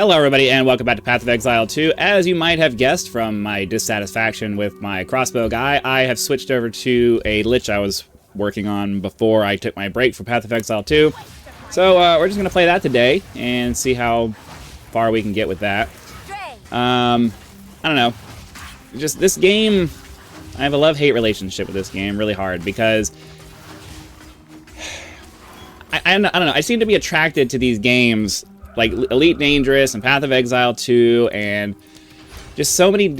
Hello everybody and welcome back to Path of Exile 2. As you might have guessed from my dissatisfaction with my crossbow guy, I have switched over to a Lich I was working on before I took my break for Path of Exile 2. So we're just going to play that today and see how far we can get with that. I don't know. Just this game, I have a love-hate relationship with this game, really hard, because I don't know, I seem to be attracted to these games like Elite Dangerous and Path of Exile 2 and just so many...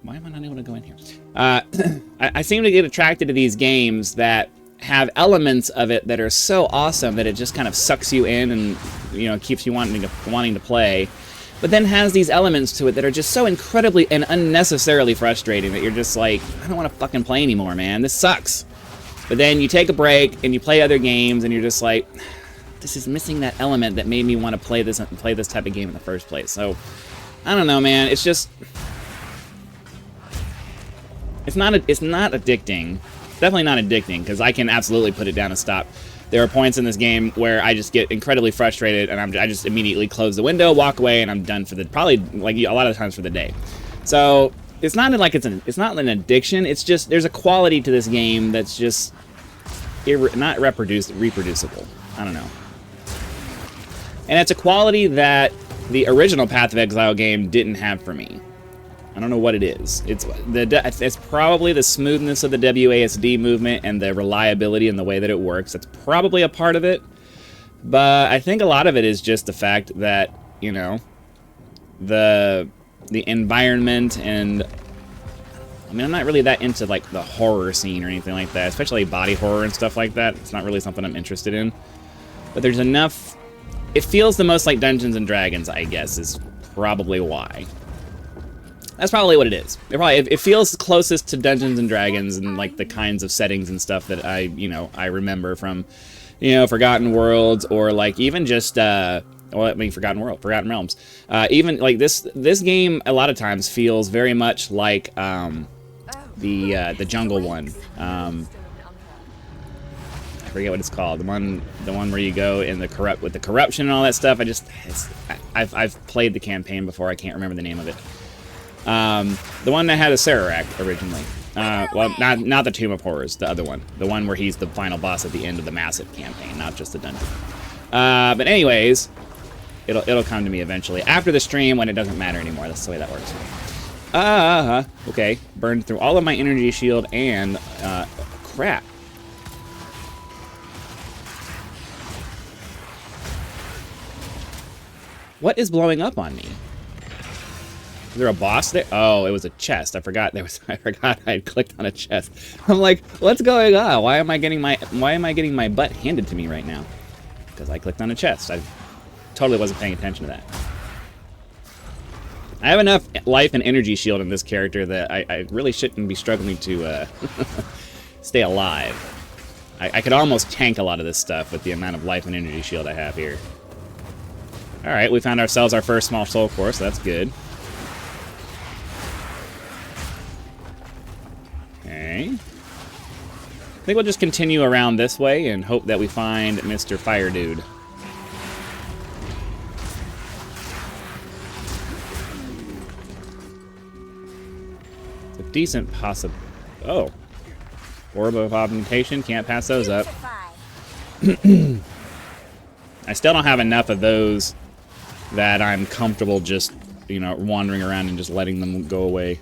Why am I not able to go in here? I seem to get attracted to these games that have elements of it that are so awesome that it just kind of sucks you in and, you know, keeps you wanting to play, but then has these elements to it that are just so incredibly and unnecessarily frustrating that you're just like, I don't want to fucking play anymore, man. This sucks. But then you take a break and you play other games and you're just like, this is missing that element that made me want to play this type of game in the first place. So, I don't know, man. It's just... It's not addicting. It's definitely not addicting, because I can absolutely put it down and stop. There are points in this game where I just get incredibly frustrated, and I just immediately close the window, walk away, and I'm done for the... Probably, like, a lot of times for the day. So, it's not like it's not an addiction. It's just, there's a quality to this game that's just... not reproducible. I don't know. And it's a quality that the original Path of Exile game didn't have for me. I don't know what it is. It's probably the smoothness of the WASD movement and the reliability and the way that it works. That's probably a part of it. But I think a lot of it is just the fact that, you know, the environment and... I mean, I'm not really that into, like, the horror scene or anything like that, especially body horror and stuff like that. It's not really something I'm interested in. But there's enough... It feels the most like Dungeons and Dragons, I guess, is probably why. That's probably what it is. It feels closest to Dungeons and Dragons and, like, the kinds of settings and stuff that I remember from, Forgotten Worlds, or, like, even just, Forgotten Realms. Even, like, this game, a lot of times, feels very much like, the jungle one. I forget what it's called. The one where you go in with the corruption and all that stuff. I've played the campaign before. I can't remember the name of it. The one that had a Sararak originally. Well, not the Tomb of Horrors. The other one. The one where he's the final boss at the end of the massive campaign, not just the dungeon. But anyways, it'll come to me eventually after the stream when it doesn't matter anymore. That's the way that works. Okay. Burned through all of my energy shield and crap. What is blowing up on me? Is there a boss there? Oh, it was a chest. I forgot I had clicked on a chest. I'm like, what's going on? Why am I getting my butt handed to me right now? Because I clicked on a chest. I totally wasn't paying attention to that. I have enough life and energy shield in this character that I really shouldn't be struggling to stay alive. I could almost tank a lot of this stuff with the amount of life and energy shield I have here. Alright, we found ourselves our first small soul core, so that's good. Okay. I think we'll just continue around this way and hope that we find Mr. Fire Dude. It's a decent Oh. Orb of Augmentation, can't pass those up. I still don't have enough of those that I'm comfortable just, wandering around and just letting them go away.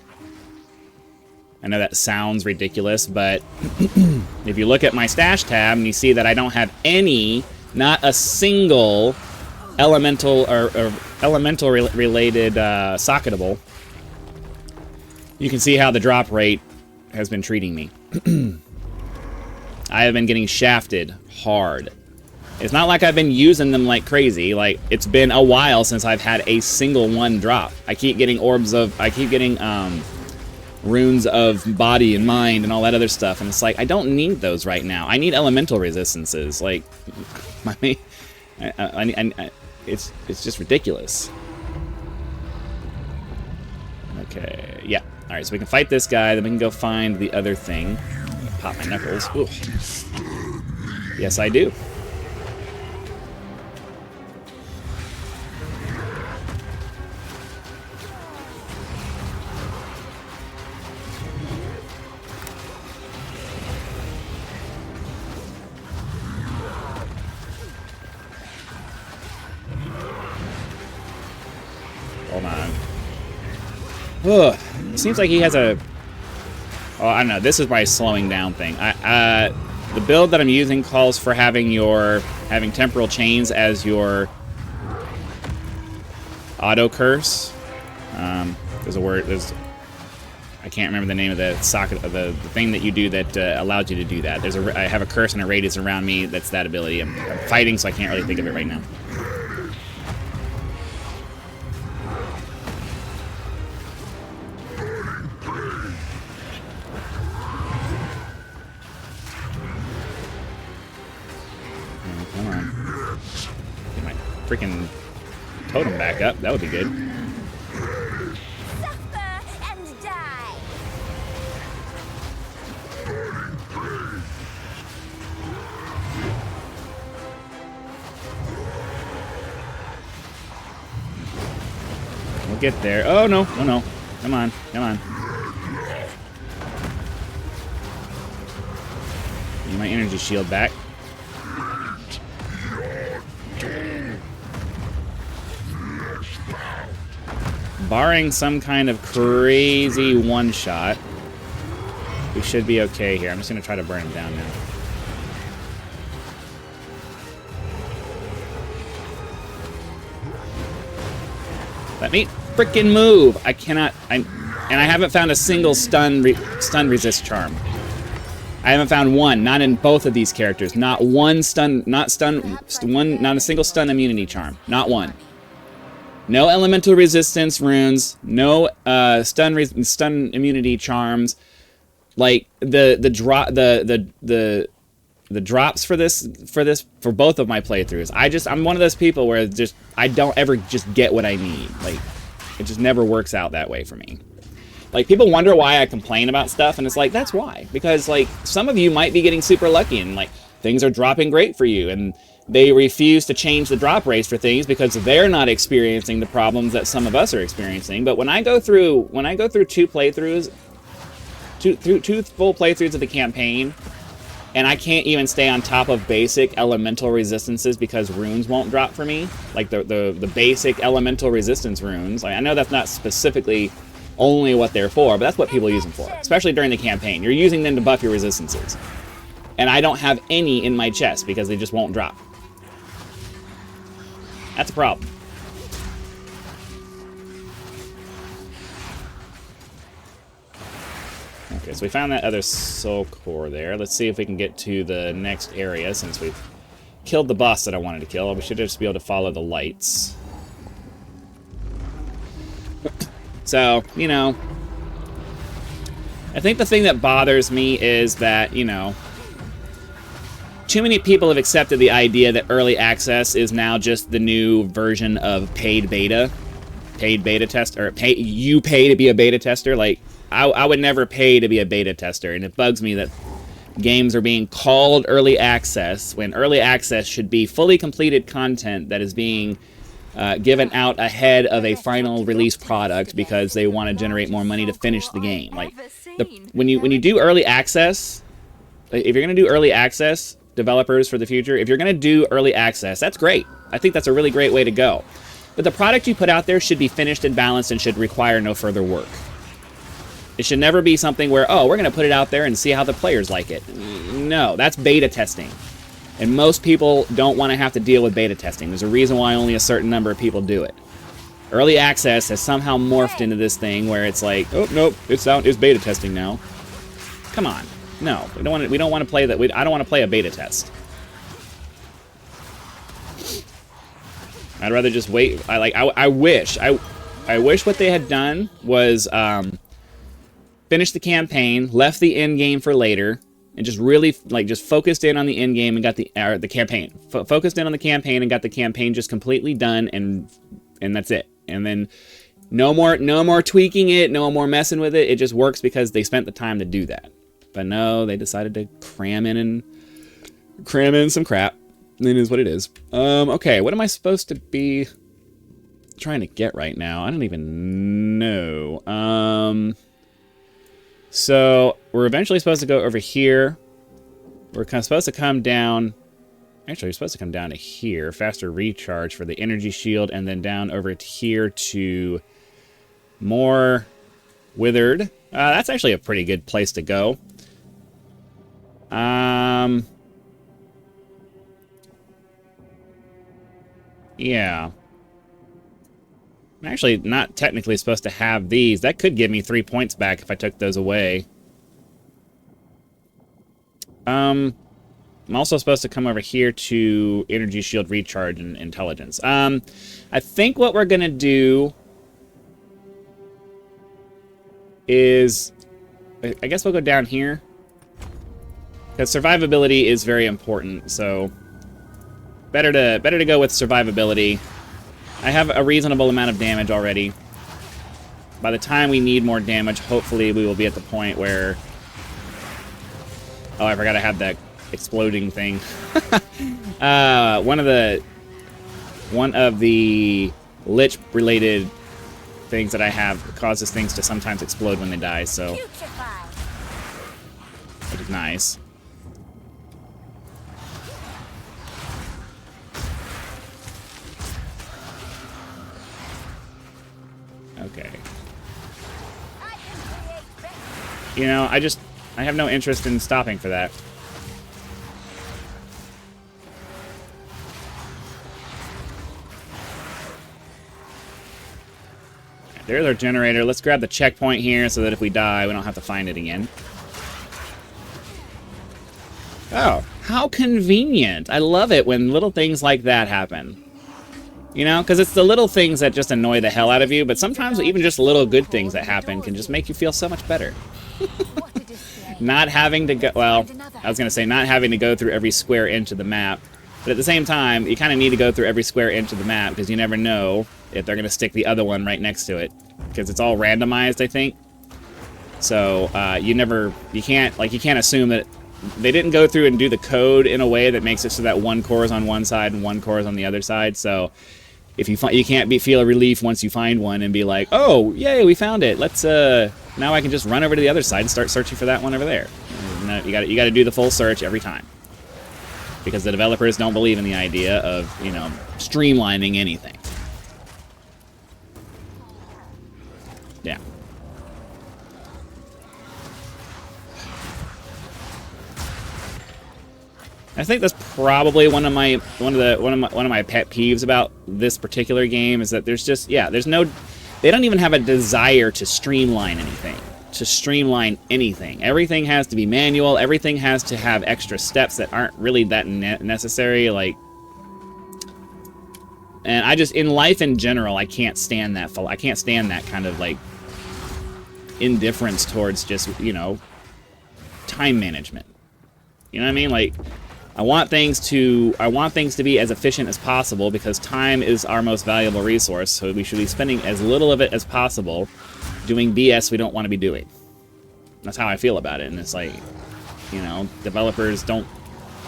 I know that sounds ridiculous, but if you look at my stash tab and you see that I don't have not a single elemental or related socketable, you can see how the drop rate has been treating me. I have been getting shafted hard. It's not like I've been using them like crazy. Like, it's been a while since I've had a single one drop. I keep getting runes of body and mind and all that other stuff, and it's like, I don't need those right now. I need elemental resistances. Like, it's just ridiculous. Okay, yeah. All right, so we can fight this guy, then we can go find the other thing. Pop my knuckles. Ooh. Yes, I do. Hold on. Ugh. It seems like he has a... Oh, I don't know. This is my slowing down thing. The build that I'm using calls for having temporal chains as your auto curse. There's a word. I can't remember the name of the socket of the thing that you do that allows you to do that. I have a curse and a radius around me that's that ability. I'm fighting, so I can't really think of it right now. Come on. Get my freaking totem back up. That would be good. Suffer and die. We'll get there. Oh, no. Oh, no. Come on. Come on. Need my energy shield back. Barring some kind of crazy one-shot, we should be okay here. I'm just going to try to burn him down now. Let me frickin' move! I cannot... and I haven't found a single stun resist charm. I haven't found one. Not in both of these characters. Not one stun... Not a single stun immunity charm. Not one. No elemental resistance runes, no stun immunity charms. Like the drops for both of my playthroughs. I'm one of those people where I don't ever just get what I need. Like it just never works out that way for me. Like people wonder why I complain about stuff, and it's like that's why. Because like some of you might be getting super lucky and like things are dropping great for you, and they refuse to change the drop rates for things because they're not experiencing the problems that some of us are experiencing. But when I go through two playthroughs, two full playthroughs of the campaign, and I can't even stay on top of basic elemental resistances because runes won't drop for me, like the basic elemental resistance runes. Like, I know that's not specifically only what they're for, but that's what people use them for, especially during the campaign. You're using them to buff your resistances. And I don't have any in my chest because they just won't drop. That's a problem. Okay, so we found that other soul core there. Let's see if we can get to the next area since we've killed the boss that I wanted to kill. We should just be able to follow the lights. So, you know, I think the thing that bothers me is that, you know, too many people have accepted the idea that early access is now just the new version of paid beta test, or you pay to be a beta tester. Like, I would never pay to be a beta tester, and it bugs me that games are being called early access when early access should be fully completed content that is being given out ahead of a final release product because they want to generate more money to finish the game. Like, when you do early access, if you're going to do early access, developers for the future, if you're going to do early access, that's great. I think that's a really great way to go. But the product you put out there should be finished and balanced and should require no further work. It should never be something where, oh, we're going to put it out there and see how the players like it. No, that's beta testing. And most people don't want to have to deal with beta testing. There's a reason why only a certain number of people do it. Early access has somehow morphed into this thing where it's like, oh, nope, it's beta testing now. Come on. No, we don't want to play that. I don't want to play a beta test. I'd rather just wait. I wish what they had done was finish the campaign, left the end game for later, and just really just focused in on the end game and got the campaign. Focused in on the campaign and got the campaign just completely done, and that's it. And then no more tweaking it, no more messing with it. It just works because they spent the time to do that. But no, they decided to cram in some crap. It is what it is. Okay, what am I supposed to be trying to get right now? I don't even know. So we're eventually supposed to go over here. We're supposed to come down. Actually, you're supposed to come down to here. Faster recharge for the energy shield, and then down over to here to more withered. That's actually a pretty good place to go. Yeah. I'm actually not technically supposed to have these. That could give me 3 points back if I took those away. I'm also supposed to come over here to energy shield recharge and intelligence. I think what we're gonna do is, I guess we'll go down here, because survivability is very important. So better to go with survivability. I have a reasonable amount of damage already. By the time we need more damage, hopefully we will be at the point where... Oh, I forgot I had that exploding thing. One of the Lich related things that I have causes things to sometimes explode when they die, so which is nice. Okay. You know, I have no interest in stopping for that. There's our generator. Let's grab the checkpoint here so that if we die, we don't have to find it again. Oh, how convenient. I love it when little things like that happen. You know, because it's the little things that just annoy the hell out of you, but sometimes even just little good things that happen can just make you feel so much better. Not having to go, well, I was going to say not having to go through every square inch of the map, but at the same time, you kind of need to go through every square inch of the map because you never know if they're going to stick the other one right next to it, because it's all randomized, I think. So you can't assume that they didn't go through and do the code in a way that makes it so that one core is on one side and one core is on the other side. So if you can't feel a relief once you find one and be like, oh, yay, we found it. Let's now I can just run over to the other side and start searching for that one over there. No, you got to do the full search every time, because the developers don't believe in the idea of, you know, streamlining anything. Yeah. I think that's probably one of my pet peeves about this particular game is that there's just, they don't even have a desire to streamline anything. Everything has to be manual. Everything has to have extra steps that aren't really that necessary. Like, and I just, in life in general, I can't stand that. I can't stand that kind of like indifference towards just, you know, time management. You know what I mean? Like, I want things to be as efficient as possible, because time is our most valuable resource, so we should be spending as little of it as possible doing BS we don't want to be doing. That's how I feel about it. And it's like, you know, developers don't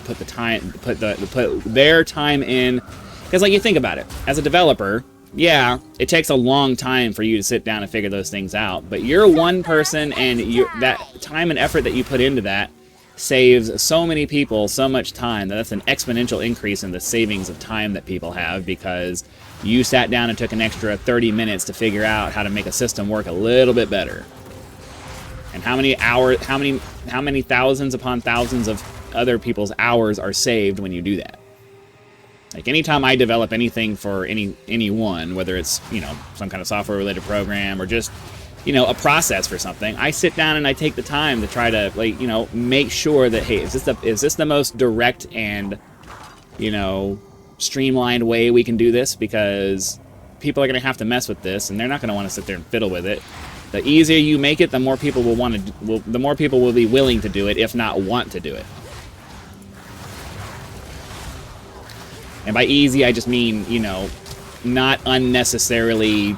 put their time in, because like, you think about it, as a developer, yeah, it takes a long time for you to sit down and figure those things out, but you're one person, and that time and effort that you put into that saves so many people so much time that's an exponential increase in the savings of time that people have, because you sat down and took an extra 30 minutes to figure out how to make a system work a little bit better. And how many thousands upon thousands of other people's hours are saved when you do that. Like, anytime I develop anything for anyone, whether it's, you know, some kind of software related program or just, you know, a process for something, I sit down and I take the time to try to, like, you know, make sure that, hey, is this the most direct and, you know, streamlined way we can do this? Because people are going to have to mess with this, and they're not going to want to sit there and fiddle with it. The easier you make it, the more people the more people will be willing to do it, if not want to do it. And by easy, I just mean, you know, not unnecessarily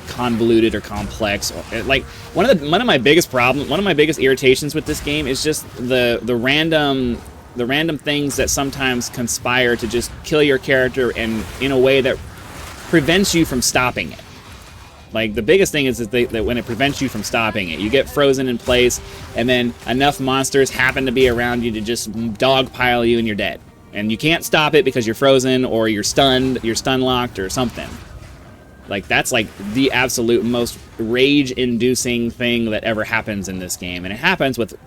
convoluted or complex. Or, like, one of my biggest irritations with this game is just the random things that sometimes conspire to just kill your character, and in a way that prevents you from stopping it. Like, the biggest thing is that when it prevents you from stopping it, you get frozen in place, and then enough monsters happen to be around you to just dogpile you, and you're dead. And you can't stop it because you're frozen or you're stunned, you're stun locked or something. Like, that's like the absolute most rage-inducing thing that ever happens in this game. And it happens with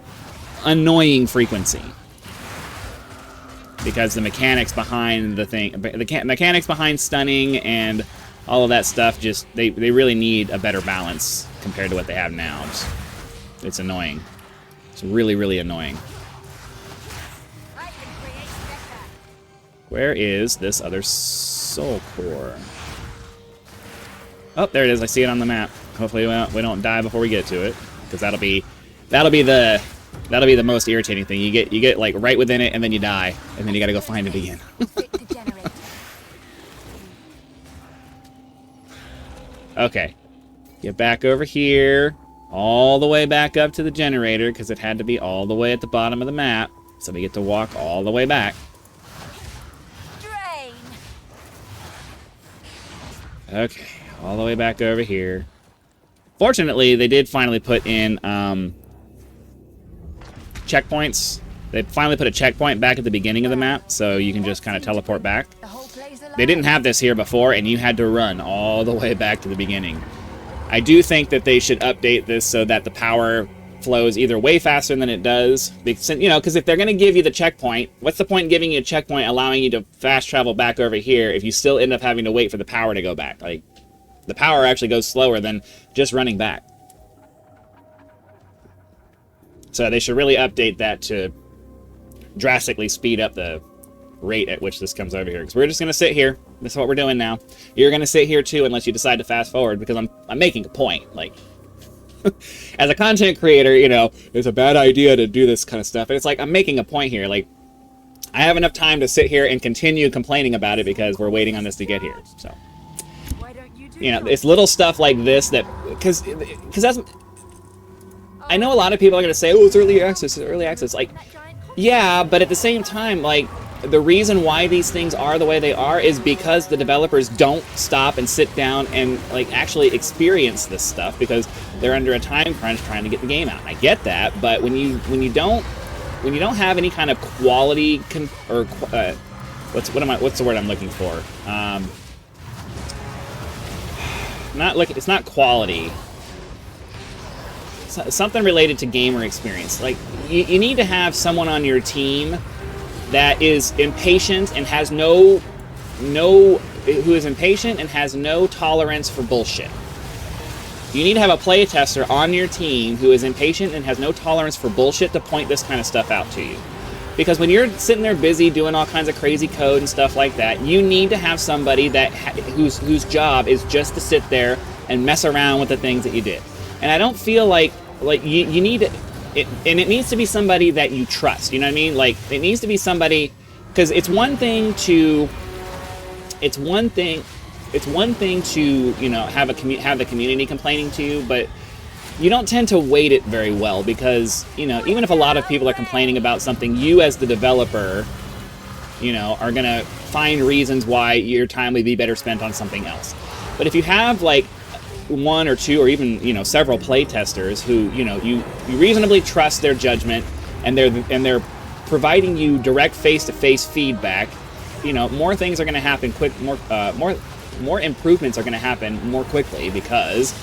annoying frequency. Because the mechanics behind the thing, the mechanics behind stunning and all of that stuff, just, they really need a better balance compared to what they have now. It's annoying. It's really, really annoying. Where is this other soul core? Oh, there it is. I see it on the map. Hopefully we don't die before we get to it, because that'll be the most irritating thing. You get like right within it, and then you die, and then you got to go find it again. Okay, get back over here, all the way back up to the generator, because it had to be all the way at the bottom of the map, so we get to walk all the way back. Drain. Okay, all the way back over here. Fortunately, they did finally put in checkpoints. They finally put a checkpoint back at the beginning of the map, so you can just kind of teleport back. They didn't have this here before, and you had to run all the way back to the beginning. I do think that they should update this so that the power flows either way faster than it does. Because, you know, because if they're going to give you the checkpoint, what's the point in giving you a checkpoint allowing you to fast travel back over here if you still end up having to wait for the power to go back? Like, the power actually goes slower than just running back. So they should really update that to drastically speed up the rate at which this comes over here. Because we're just going to sit here. This is what we're doing now. You're going to sit here too unless you decide to fast forward, because I'm making a point. Like, as a content creator, you know, it's a bad idea to do this kind of stuff. And it's like, I'm making a point here. Like, I have enough time to sit here and continue complaining about it because we're waiting on this to get here. So, you know, it's little stuff like this that, because that's, I know a lot of people are going to say, oh, it's early access, it's early access. Like, yeah, but at the same time, like, the reason why these things are the way they are is because the developers don't stop and sit down and, like, actually experience this stuff because they're under a time crunch trying to get the game out. I get that, but when you don't have any kind of quality what's the word I'm looking for? It's not quality. Something related to gamer experience. Like, you need to have someone on your team that is impatient and has no tolerance for bullshit. You need to have a playtester on your team who is impatient and has no tolerance for bullshit to point this kind of stuff out to you. Because when you're sitting there busy doing all kinds of crazy code and stuff like that, you need to have somebody that whose job is just to sit there and mess around with the things that you did. And I don't feel like you need to, and it needs to be somebody that you trust. You know what I mean? Like, it needs to be somebody, because it's one thing to, you know, have the community complaining to you, but you don't tend to weight it very well because, you know, even if a lot of people are complaining about something, you as the developer, you know, are going to find reasons why your time would be better spent on something else. But if you have, like, one or two or even, you know, several playtesters who, you know, you reasonably trust their judgment and they're providing you direct face-to-face feedback, you know, more things are going to happen more improvements are going to happen more quickly because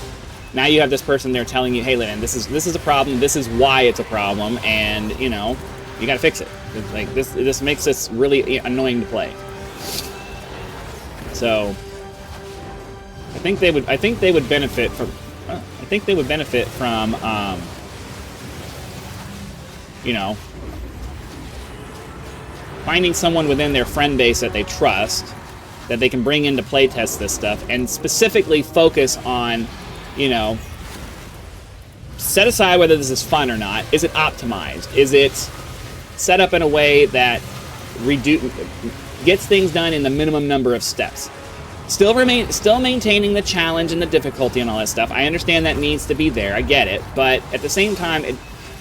now you have this person there telling you, hey, Lynn, this is a problem, this is why it's a problem, and, you know, you got to fix it. Like, this makes this really annoying to play. So I think they would benefit from you know, finding someone within their friend base that they trust, that they can bring in to playtest this stuff, and specifically focus on, you know, set aside whether this is fun or not. Is it optimized? Is it set up in a way that gets things done in the minimum number of steps? Still maintaining the challenge and the difficulty and all that stuff. I understand that needs to be there. I get it. But at the same time,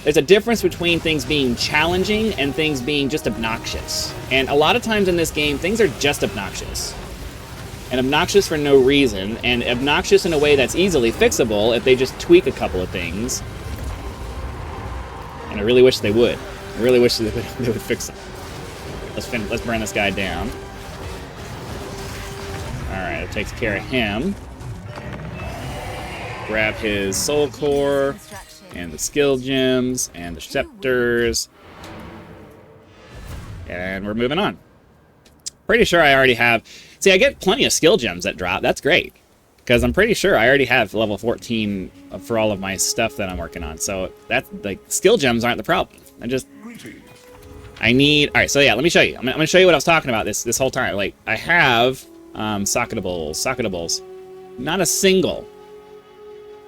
there's a difference between things being challenging and things being just obnoxious. And a lot of times in this game, things are just obnoxious. And obnoxious for no reason, and obnoxious in a way that's easily fixable if they just tweak a couple of things. And I really wish they would. I really wish they would fix them. Let's burn this guy down. Alright, it takes care of him. Grab his soul core, and the skill gems, and the scepters. And we're moving on. Pretty sure I already have... See, I get plenty of skill gems that drop. That's great. Because I'm pretty sure I already have level 14 for all of my stuff that I'm working on. So, that's, like, skill gems aren't the problem. I need... Alright, so yeah, let me show you. I'm going to show you what I was talking about this whole time. Like, I have socketables. Not a single.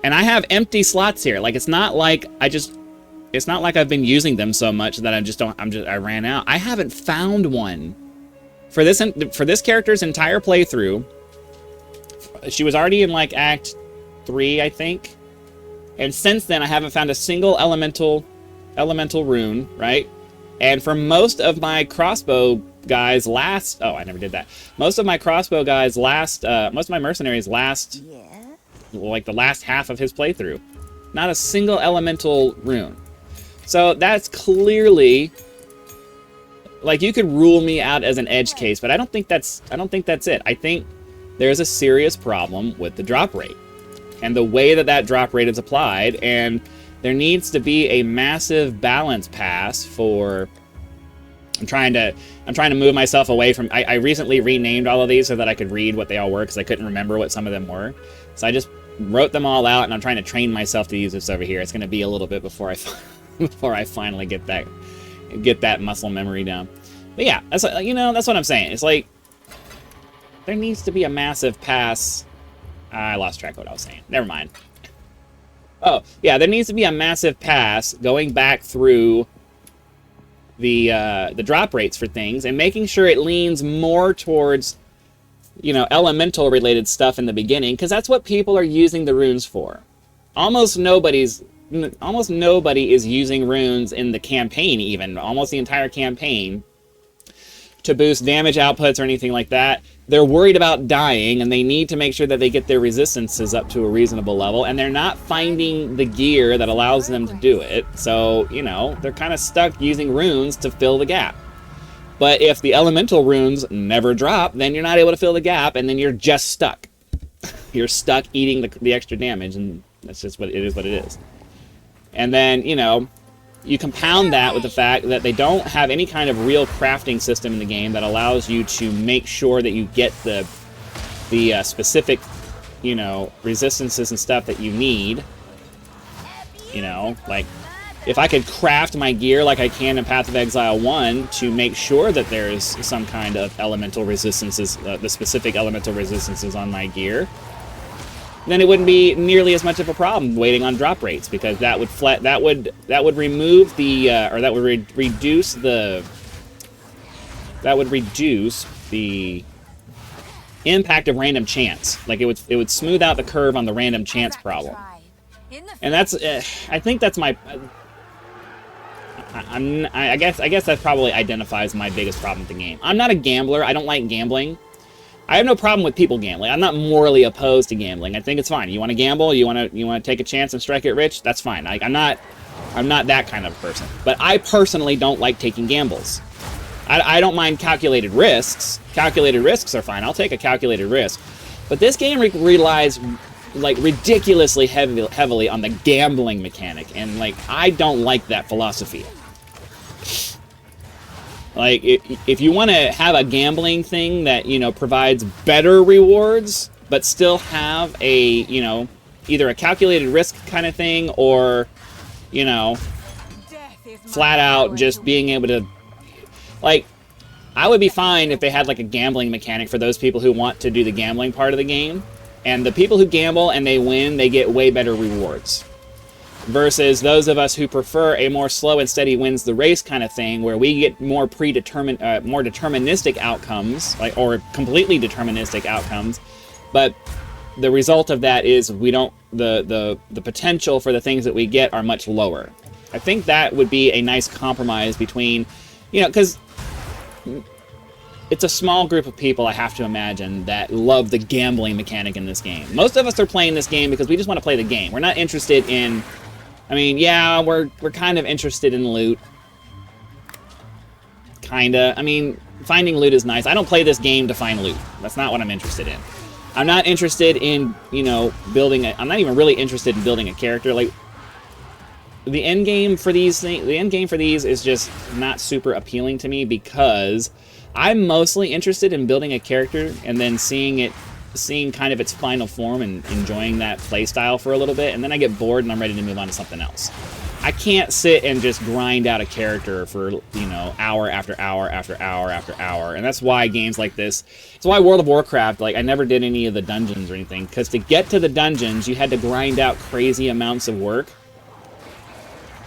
And I have empty slots here. Like, it's not like it's not like I've been using them so much that I ran out. I haven't found one. For this character's entire playthrough, she was already in, like, Act 3, I think. And since then, I haven't found a single elemental rune, right? And for most of my crossbow guys most of my crossbow guys most of my mercenaries like the last half of his playthrough, not a single elemental rune. So that's clearly, like, you could rule me out as an edge case, but I don't think that's it. I think there's a serious problem with the drop rate and the way that drop rate is applied, and there needs to be a massive balance pass for... I'm trying to move myself away from... I recently renamed all of these so that I could read what they all were, because I couldn't remember what some of them were. So I just wrote them all out, and I'm trying to train myself to use this over here. It's going to be a little bit before I finally get that muscle memory down. But yeah, that's what I'm saying. It's like, there needs to be a massive pass. I lost track of what I was saying. Never mind. Oh, yeah, there needs to be a massive pass going back through the drop rates for things and making sure it leans more towards, elemental related stuff in the beginning, because that's what people are using the runes for. Almost nobody is using runes in the campaign, even almost the entire campaign, to boost damage outputs or anything like that. They're worried about dying, and they need to make sure that they get their resistances up to a reasonable level, and they're not finding the gear that allows them to do it. So, they're kind of stuck using runes to fill the gap. But if the elemental runes never drop, then you're not able to fill the gap, and then you're just stuck. You're stuck eating the extra damage, and that's just what it is. And then, you compound that with the fact that they don't have any kind of real crafting system in the game that allows you to make sure that you get the specific, resistances and stuff that you need. Like, if I could craft my gear like I can in Path of Exile 1 to make sure that there's some kind of elemental resistances, the specific elemental resistances on my gear, then it wouldn't be nearly as much of a problem waiting on drop rates, because that would remove the reduce the impact of random chance. Like, it would smooth out the curve on the random chance problem. And that's I think that's my I guess that probably identifies my biggest problem with the game. I'm not a gambler. I don't like gambling. I have no problem with people gambling. I'm not morally opposed to gambling. I think it's fine. You want to gamble? You want to take a chance and strike it rich? That's fine. Like, I'm not that kind of person. But I personally don't like taking gambles. I don't mind calculated risks. Calculated risks are fine. I'll take a calculated risk. But this game relies, like, ridiculously heavily on the gambling mechanic, and, like, I don't like that philosophy. Like, if you want to have a gambling thing that, provides better rewards, but still have a, either a calculated risk kind of thing, or, flat out just being able to, like, I would be fine if they had, like, a gambling mechanic for those people who want to do the gambling part of the game, and the people who gamble and they win, they get way better rewards. Versus those of us who prefer a more slow and steady wins the race kind of thing, where we get more predetermined, more deterministic outcomes, like, or completely deterministic outcomes, but the result of that is we don't, the potential for the things that we get are much lower. I think that would be a nice compromise between, because it's a small group of people, I have to imagine, that love the gambling mechanic in this game. Most of us are playing this game because we just want to play the game. We're not interested in... I mean, yeah, we're kind of interested in loot. kinda. I mean, finding loot is nice. I don't play this game to find loot. That's not what I'm interested in. I'm not interested in, you know, I'm not even really interested in building a character. Like, the end game for these is just not super appealing to me, because I'm mostly interested in building a character and then seeing kind of its final form and enjoying that playstyle for a little bit, and then I get bored and I'm ready to move on to something else. I can't sit and just grind out a character for, you know, hour after hour after hour after hour. And that's why games like this, it's why World of Warcraft, like, I never did any of the dungeons or anything, because to get to the dungeons, you had to grind out crazy amounts of work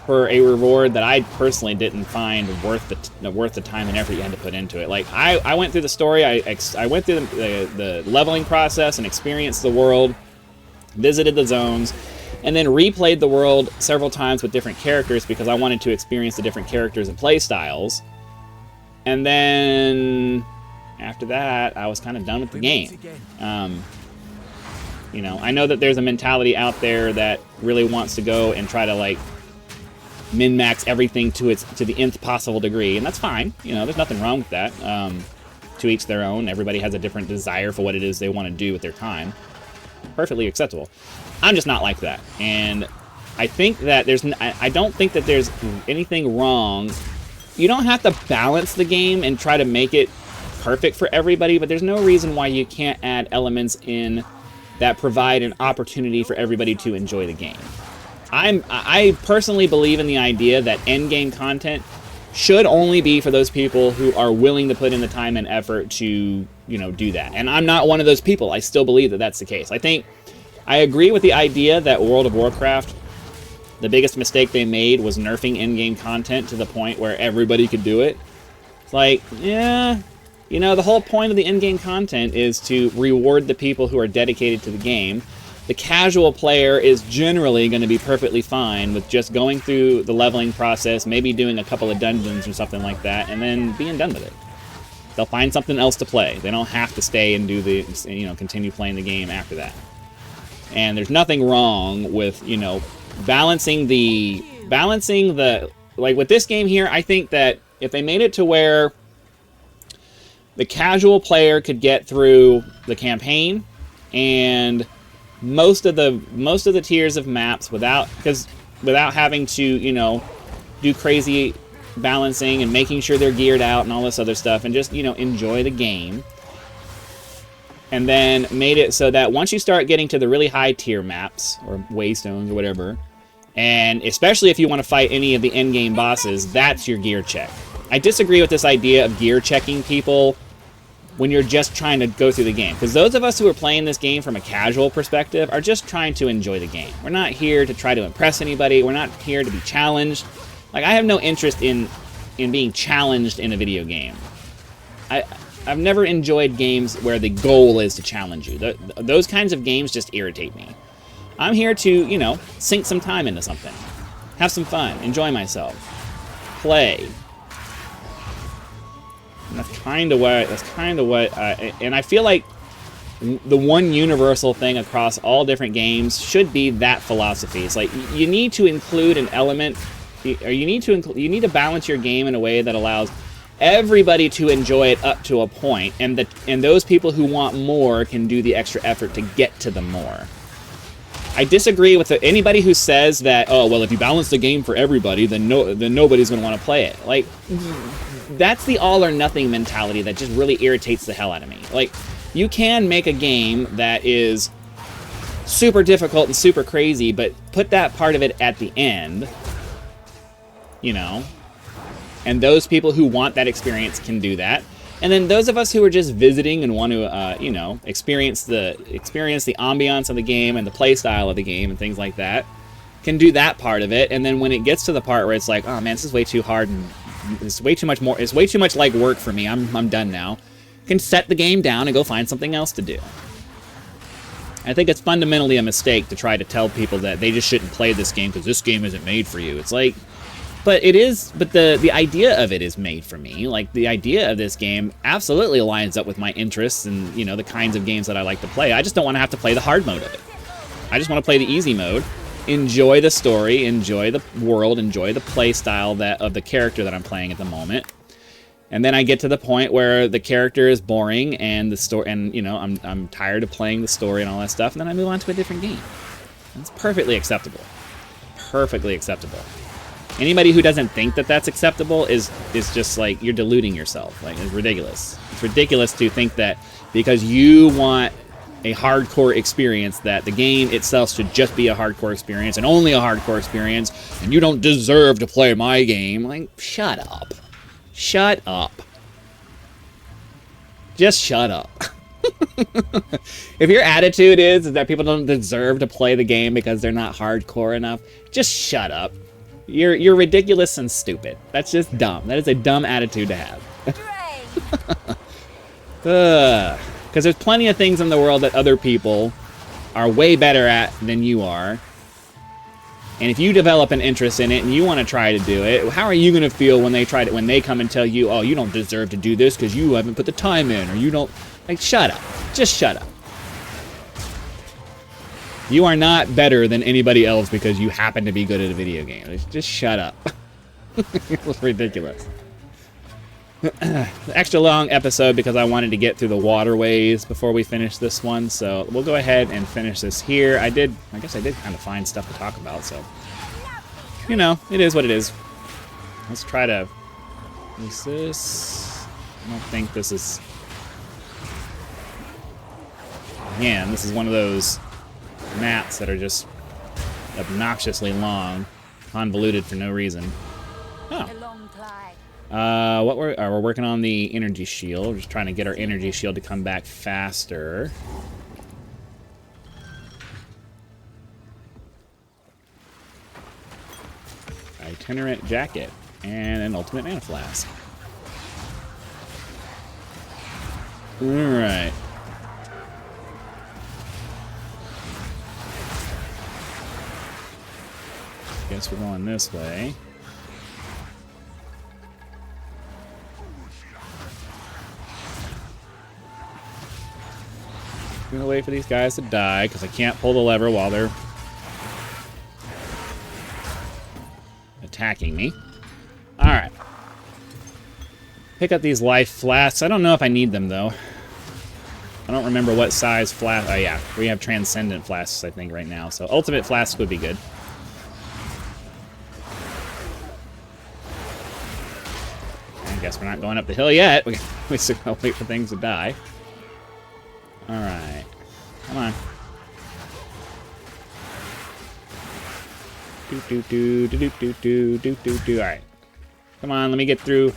for a reward that I personally didn't find worth the time and effort you had to put into it. Like, I went through the story, I went through the leveling process and experienced the world, visited the zones, and then replayed the world several times with different characters because I wanted to experience the different characters and play styles. And then after that, I was kind of done with the game. You know, I know that there's a mentality out there that really wants to go and try to, like, min-max everything to the nth possible degree, and that's fine. You know, there's nothing wrong with that. To each their own. Everybody has a different desire for what it is they want to do with their time. Perfectly acceptable. I'm just not like that, and I think that I don't think that there's anything wrong. You don't have to balance the game and try to make it perfect for everybody, but there's no reason why you can't add elements in that provide an opportunity for everybody to enjoy the game. I personally believe in the idea that endgame content should only be for those people who are willing to put in the time and effort to, you know, do that. And I'm not one of those people. I still believe that that's the case. I agree with the idea that World of Warcraft, the biggest mistake they made was nerfing in-game content to the point where everybody could do it. It's like, yeah, you know, the whole point of the in-game content is to reward the people who are dedicated to the game. The casual player is generally going to be perfectly fine with just going through the leveling process, maybe doing a couple of dungeons or something like that, and then being done with it. They'll find something else to play. They don't have to stay and do the, you know, continue playing the game after that. And there's nothing wrong with, you know, balancing the, like with this game here, I think that if they made it to where the casual player could get through the campaign and most of the tiers of maps without having to, you know, do crazy balancing and making sure they're geared out and all this other stuff, and just, you know, enjoy the game. And then made it so that once you start getting to the really high tier maps or waystones or whatever, and especially if you want to fight any of the end game bosses, that's your gear check. I disagree with this idea of gear checking people when you're just trying to go through the game. Because those of us who are playing this game from a casual perspective are just trying to enjoy the game. We're not here to try to impress anybody. We're not here to be challenged. Like, I have no interest in being challenged in a video game. I've never enjoyed games where the goal is to challenge you. Those kinds of games just irritate me. I'm here to, you know, sink some time into something. Have some fun. Enjoy myself. Play. And that's kind of what, and I feel like the one universal thing across all different games should be that philosophy. It's like, you need to include an element, or you need to balance your game in a way that allows everybody to enjoy it up to a point, and those people who want more can do the extra effort to get to the more. I disagree with anybody who says that, oh, well, if you balance the game for everybody, then nobody's going to want to play it. Like, that's the all or nothing mentality that just really irritates the hell out of me. Like, you can make a game that is super difficult and super crazy, but put that part of it at the end, you know, and those people who want that experience can do that. And then those of us who are just visiting and want to, you know, experience the ambiance of the game and the play style of the game and things like that, can do that part of it. And then when it gets to the part where it's like, oh man, this is way too hard and it's way too much like work for me, I'm done now, can set the game down and go find something else to do. I think it's fundamentally a mistake to try to tell people that they just shouldn't play this game because this game isn't made for you. It's like, but it is, but the idea of it is made for me. Like, the idea of this game absolutely lines up with my interests and, you know, the kinds of games that I like to play. I just don't want to have to play the hard mode of it. I just want to play the easy mode, enjoy the story, enjoy the world, enjoy the play style of the character that I'm playing at the moment, And then I get to the point where the character is boring and the story, and you know, I'm tired of playing the story and all that stuff, and then I move on to a different game. That's perfectly acceptable. Perfectly acceptable. Anybody who doesn't think that that's acceptable is just like, you're deluding yourself. Like, it's ridiculous. It's ridiculous to think that because you want a hardcore experience, that the game itself should just be a hardcore experience and only a hardcore experience, and you don't deserve to play my game. Like, shut up. Shut up. Just shut up. If your attitude is that people don't deserve to play the game because they're not hardcore enough, just shut up. You're ridiculous and stupid. That's just dumb. That is a dumb attitude to have. Because there's plenty of things in the world that other people are way better at than you are. And if you develop an interest in it and you want to try to do it, how are you going to feel when they when they come and tell you, oh, you don't deserve to do this because you haven't put the time in, or you don't... Like, shut up. Just shut up. You are not better than anybody else because you happen to be good at a video game. Just shut up. It's ridiculous. Extra long episode because I wanted to get through the waterways before we finish this one, so we'll go ahead and finish this here. I guess I did kind of find stuff to talk about, so you know, it is what it is. Let's try to... Is this... I don't think this is... Man, this is one of those maps that are just obnoxiously long, convoluted for no reason. Oh. We're working on the energy shield. We're just trying to get our energy shield to come back faster. Itinerant jacket and an ultimate mana flask. All right. Guess we're going this way. I'm gonna wait for these guys to die because I can't pull the lever while they're attacking me. Alright. Pick up these life flasks. I don't know if I need them though. I don't remember what size flask. Oh yeah, we have transcendent flasks I think right now, so ultimate flasks would be good. I guess we're not going up the hill yet. We still gotta wait for things to die. Alright. Come on. Alright. Come on, let me get through.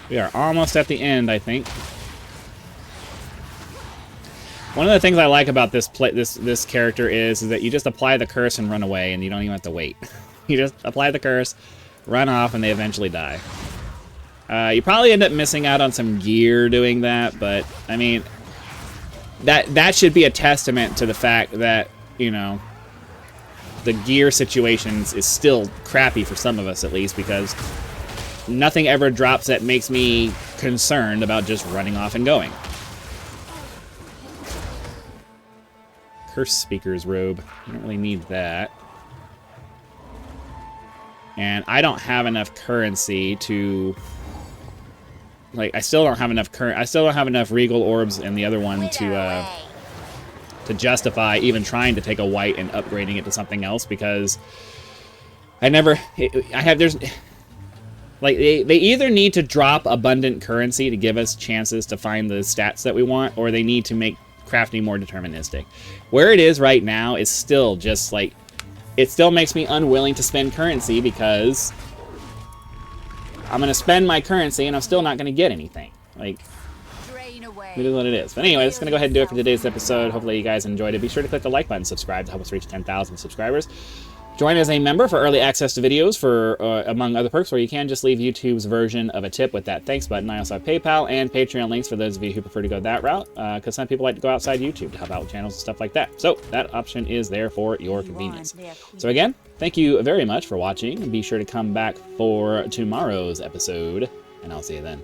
We are almost at the end, I think. One of the things I like about this character is that you just apply the curse and run away, and you don't even have to wait. You just apply the curse, run off, and they eventually die. You probably end up missing out on some gear doing that, but I mean, that should be a testament to the fact that, you know, the gear situations is still crappy for some of us at least, because nothing ever drops that makes me concerned about just running off and going. Curse Speaker's robe. I don't really need that. And I don't have enough currency to... Like, I still don't have enough regal orbs in the other one to justify even trying to take a white and upgrading it to something else, because there's... Like, they either need to drop abundant currency to give us chances to find the stats that we want, or they need to make crafting more deterministic. Where it is right now is still just like, it still makes me unwilling to spend currency because I'm gonna spend my currency and I'm still not gonna get anything. Like, it is what it is. But anyway, that's gonna go ahead and do it for today's episode. Hopefully you guys enjoyed it. Be sure to click the like button, subscribe to help us reach 10,000 subscribers. Join as a member for early access to videos, for among other perks, where you can just leave YouTube's version of a tip with that thanks button. I also have PayPal and Patreon links for those of you who prefer to go that route, because some people like to go outside YouTube to help out with channels and stuff like that. So that option is there for your convenience. So again, thank you very much for watching. Be sure to come back for tomorrow's episode, and I'll see you then.